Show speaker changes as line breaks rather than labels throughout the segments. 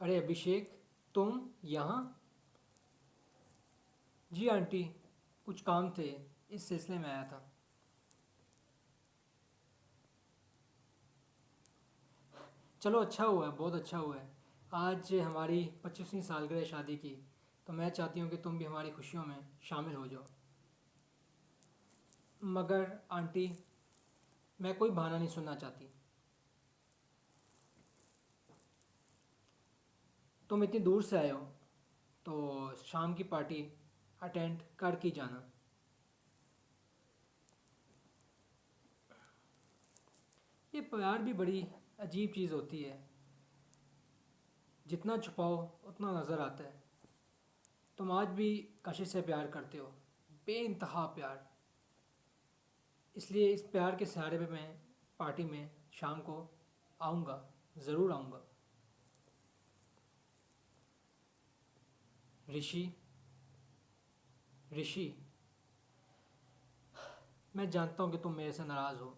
अरे अभिषेक, तुम यहाँ? जी आंटी, कुछ काम थे, इस सिलसिले में आया था। चलो अच्छा हुआ है, बहुत अच्छा हुआ है। आज हमारी 25वीं सालगिरह शादी की, तो मैं चाहती हूँ कि तुम भी हमारी खुशियों में शामिल हो जाओ। मगर आंटी, मैं कोई बहाना नहीं सुनना चाहती। तुम इतनी दूर से आए हो, तो शाम की पार्टी अटेंड कर के जाना। ये प्यार भी बड़ी अजीब चीज़ होती है, जितना छुपाओ उतना नज़र आता है। तुम आज भी कशिश से प्यार करते हो, बेइंतहा प्यार। इसलिए इस प्यार के सहारे पे मैं पार्टी में शाम को आऊँगा, ज़रूर आऊँगा। ऋषि, ऋषि, मैं जानता हूँ कि तुम मेरे से नाराज़ हो,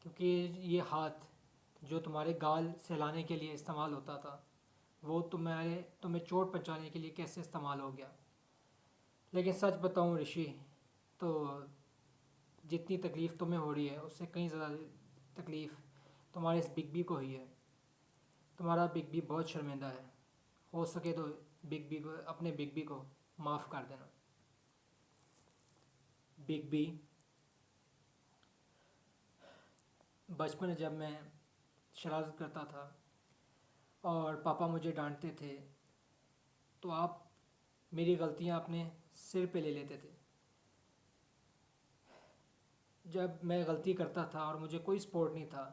क्योंकि ये हाथ जो तुम्हारे गाल सहलाने के लिए इस्तेमाल होता था, वो तुम्हें चोट पहुँचाने के लिए कैसे इस्तेमाल हो गया। लेकिन सच बताऊँ ऋषि, तो जितनी तकलीफ़ तुम्हें हो रही है उससे कहीं ज़्यादा तकलीफ़ तुम्हारे इस बिग बी को ही है। तुम्हारा बिग बी बहुत शर्मिंदा है। हो सके तो अपने बिग बी को माफ़ कर देना। बिग बी, बचपन में जब मैं शरारत करता था और पापा मुझे डांटते थे, तो आप मेरी गलतियां अपने सिर पे ले लेते थे। जब मैं गलती करता था और मुझे कोई सपोर्ट नहीं था,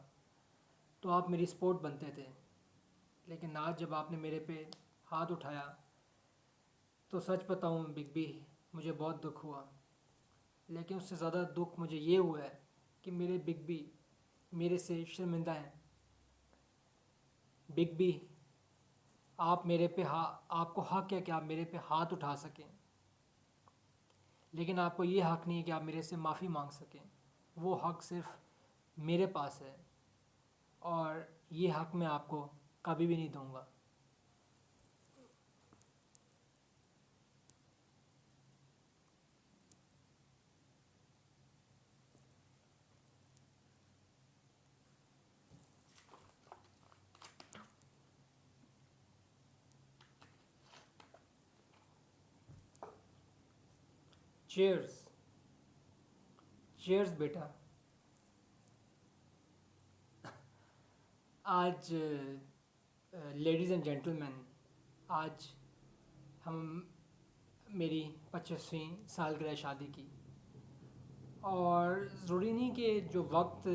तो आप मेरी सपोर्ट बनते थे। लेकिन आज जब आपने मेरे पे हाथ उठाया, तो सच बताऊं बिग बी, मुझे बहुत दुख हुआ। लेकिन उससे ज़्यादा दुख मुझे ये हुआ है कि मेरे बिग बी मेरे से शर्मिंदा हैं। बिग बी, आपको हक है कि आप मेरे पे हाथ उठा सकें, लेकिन आपको ये हक नहीं है कि आप मेरे से माफ़ी मांग सकें। वो हक सिर्फ मेरे पास है, और ये हक मैं आपको कभी भी नहीं दूंगा। चेयर्स, चेयर्स बेटा। आज लेडीज़ एंड जेंटलमैन, आज हम मेरी 25वीं सालगिरह शादी की। और ज़रूरी नहीं कि जो वक्त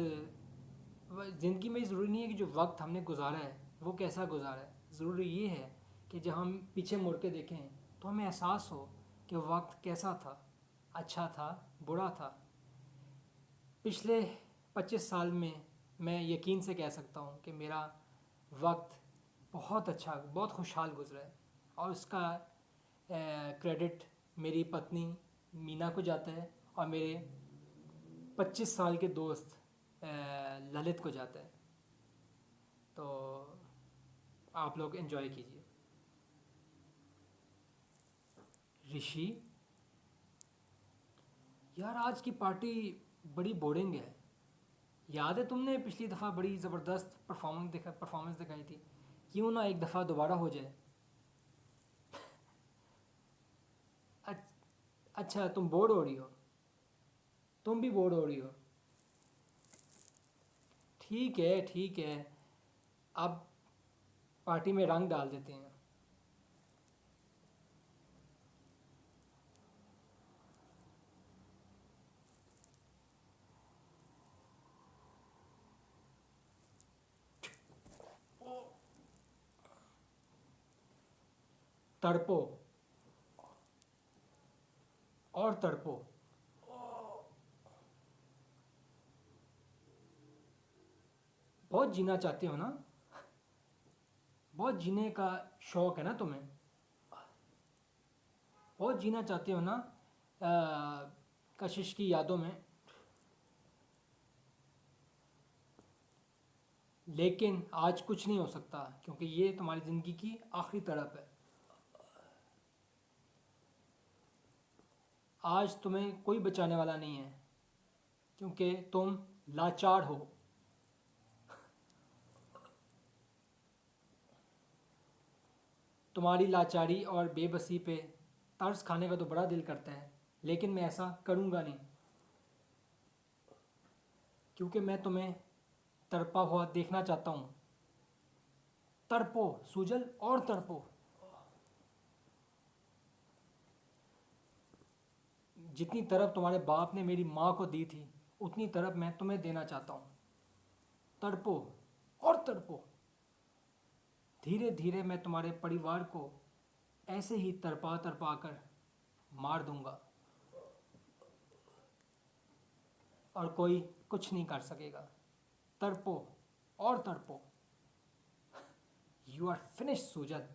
ज़िंदगी में ज़रूरी नहीं है कि जो वक्त हमने गुजारा है वो कैसा गुजारा है। ज़रूरी ये है कि जब हम पीछे मुड़ के देखें, तो हमें एहसास हो कि वक्त कैसा था, अच्छा था, बुरा था। पिछले 25 साल में मैं यकीन से कह सकता हूँ कि मेरा वक्त बहुत अच्छा, बहुत खुशहाल गुजरा है। और उसका क्रेडिट मेरी पत्नी मीना को जाता है, और मेरे 25 साल के दोस्त ललित को जाता है। तो आप लोग एंजॉय कीजिए। ऋषि, यार आज की पार्टी बड़ी बोरिंग है। याद है तुमने पिछली दफ़ा बड़ी ज़बरदस्त परफॉर्मेंस दिखाई थी। क्यों ना एक दफ़ा दोबारा हो जाए। अच्छा, तुम बोर हो रही हो? तुम भी बोर हो रही हो? ठीक है, ठीक है। अब पार्टी में रंग डाल देते हैं। तड़पो और तड़पो। बहुत जीना चाहते हो ना? बहुत जीने का शौक है ना तुम्हें? बहुत जीना चाहते हो ना? कशिश की यादों में। लेकिन आज कुछ नहीं हो सकता क्योंकि ये तुम्हारी ज़िंदगी की आखिरी तड़प है। आज तुम्हें कोई बचाने वाला नहीं है क्योंकि तुम लाचार हो। तुम्हारी लाचारी और बेबसी पे तरस खाने का तो बड़ा दिल करता है, लेकिन मैं ऐसा करूँगा नहीं क्योंकि मैं तुम्हें तड़पा हुआ देखना चाहता हूँ। तड़पो सुजल और तड़पो। जितनी तरफ तुम्हारे बाप ने मेरी माँ को दी थी उतनी तरफ मैं तुम्हें देना चाहता हूँ। तड़पो और तड़पो। धीरे धीरे मैं तुम्हारे परिवार को ऐसे ही तड़पा तड़पा कर मार दूंगा और कोई कुछ नहीं कर सकेगा। तड़पो और तड़पो। You are finish Sujal.